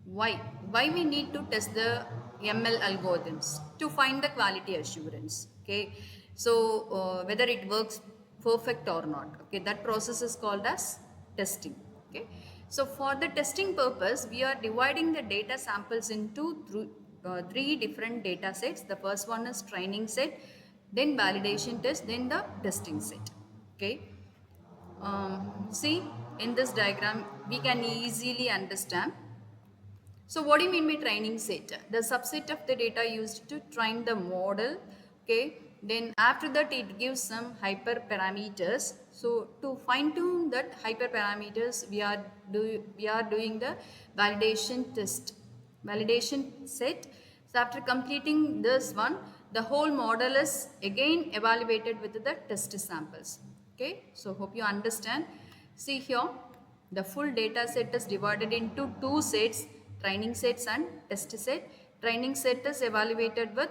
why why we need to test the ML algorithms to find the quality assurance. Okay, so whether it works perfect or not, okay, that process is called as testing. Okay, so for the testing purpose we are dividing the data samples into three different data sets. The first one is training set, then validation test, then the testing set. Okay, see, in this diagram we can easily understand. So what do you mean by training set? The subset of the data used to train the model. Okay. Then after that it gives some hyperparameters. So to fine tune that hyperparameters we are doing the validation test, validation set. So after completing this one, the whole model is again evaluated with the test samples. Okay. So hope you understand. See here, the full data set is divided into two sets, training sets and test set. Training set is evaluated with,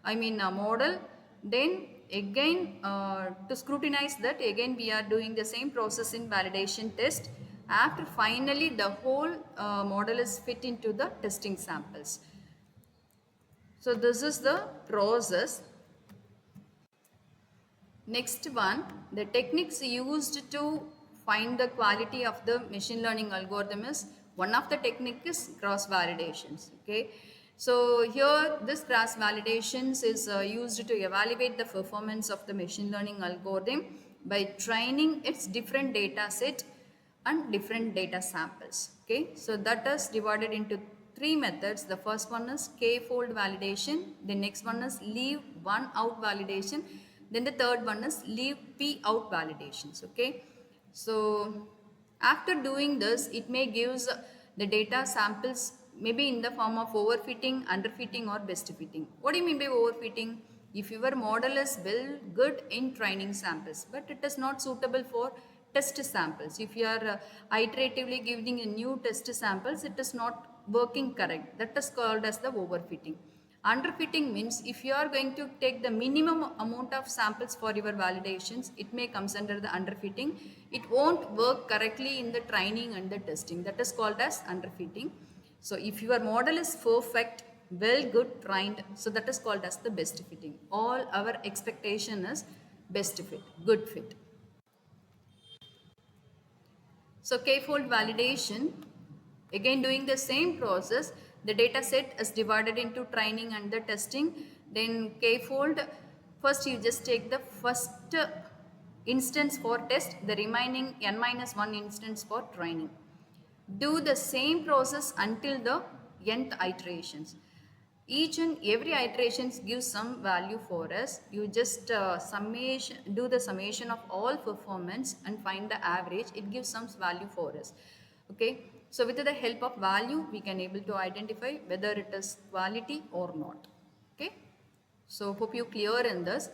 a model. Then again to scrutinize that, again we are doing the same process in validation test. After finally the whole model is fit into the testing samples. So this is the process. Next one, the techniques used to find the quality of the machine learning algorithm is, one of the technique is cross validations. Okay, so here this cross validations is used to evaluate the performance of the machine learning algorithm by training its different data set and different data samples. Okay, so that is divided into three methods. The first one is k-fold validation, the next one is leave one out validation, then the third one is leave p out validations. Okay, so after doing this, it may gives the data samples maybe in the form of overfitting, underfitting or best fitting. What do you mean by overfitting? If your model is well good in training samples but it is not suitable for test samples, if you are iteratively giving a new test samples, it is not working correct, that is called as the overfitting. Underfitting means if you are going to take the minimum amount of samples for your validations, it may comes under the underfitting. It won't work correctly in the training and the testing, that is called as underfitting. So if your model is perfect, well good trained, so that is called as the best fitting. All our expectation is best fit, good fit. So k-fold validation, again doing the same process, the data set is divided into training and the testing. Then k-fold, first you just take the first instance for test, the remaining n-1 instance for training. Do the same process until the nth iterations. Each and every iterations gives some value for us. You just do the summation of all performance and find the average. It gives some value for us. Okay. So with the help of value, we can able to identify whether it is quality or not. Okay. So hope you clear in this.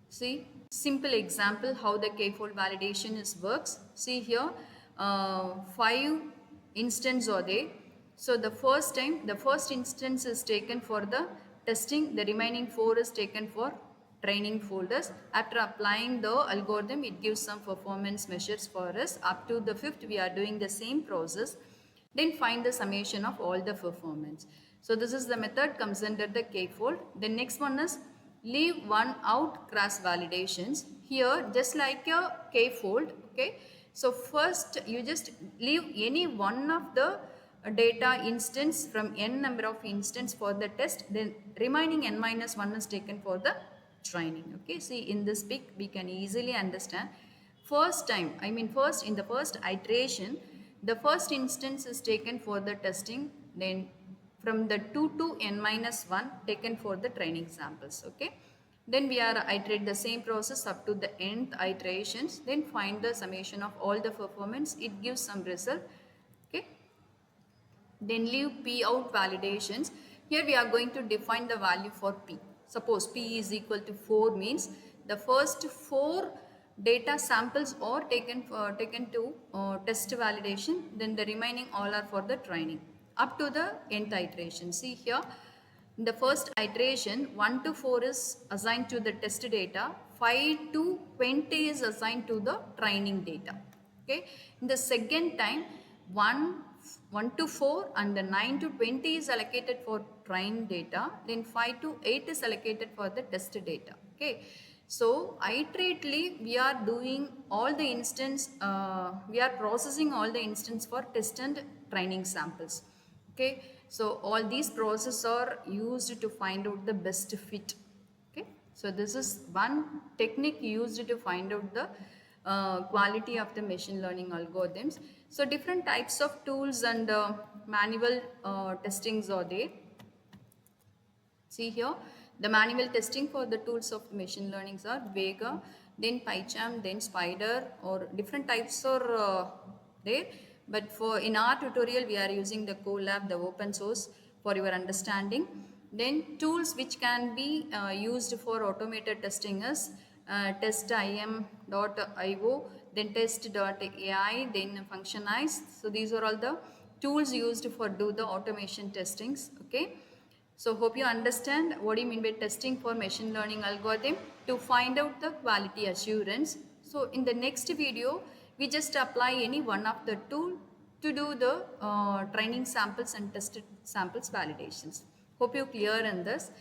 See, simple example how the k-fold validation works. See here, 5 instances are there. So the first instance is taken for the testing, the remaining 4 is taken for training folders. After applying the algorithm, it gives some performance measures for us. Up to the 5th, we are doing the same process. Then find the summation of all the performance. So this is the method comes under the k-fold. The next one is leave one out cross validations. Here just like a k-fold. Okay, so first you just leave any one of the data instance from n number of instance for the test, then remaining n-1 is taken for the training. Okay, see in this pic we can easily understand. First time, first in the first iteration, the first instance is taken for the testing, then from the 2 to n-1 taken for the training samples. Okay, then we are iterate the same process up to the nth iterations, then find the summation of all the performance, it gives some result. Okay, then leave p out validations. Here we are going to define the value for p. Suppose p is equal to 4 means the first 4 data samples are taken to test validation, then the remaining all are for the training up to the nth iteration. See here, in the first iteration 1 to 4 is assigned to the test data, 5 to 20 is assigned to the training data. Okay, in the second time 1, 1 to 4 and the 9 to 20 is allocated for trained data, then 5 to 8 is allocated for the test data. Okay, so iterately we are doing all the instance, we are processing all the instance for test and training samples. Okay, so all these processes are used to find out the best fit. Okay, so this is one technique used to find out the quality of the machine learning algorithms. So different types of tools and manual testings are there. See here, the manual testing for the tools of machine learnings are Vega, then PyCharm, then Spider, or different types are there. But for in our tutorial, we are using the Colab, the open source, for your understanding. Then tools which can be used for automated testing is testim.io, then test.ai, then Functionize. So these are all the tools used for do the automation testings. Okay. So hope you understand what do you mean by testing for machine learning algorithm to find out the quality assurance. So in the next video, we just apply any one of the tool to do the training samples and tested samples validations. Hope you clear in this.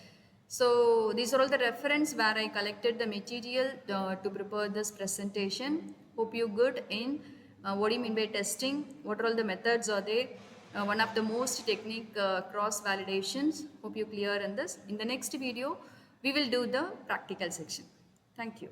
So these are all the reference where I collected the material to prepare this presentation. Hope you good in what do you mean by testing, what are all the methods are there, one of the most technique cross validations. Hope you clear in this. In the next video, we will do the practical section. Thank you.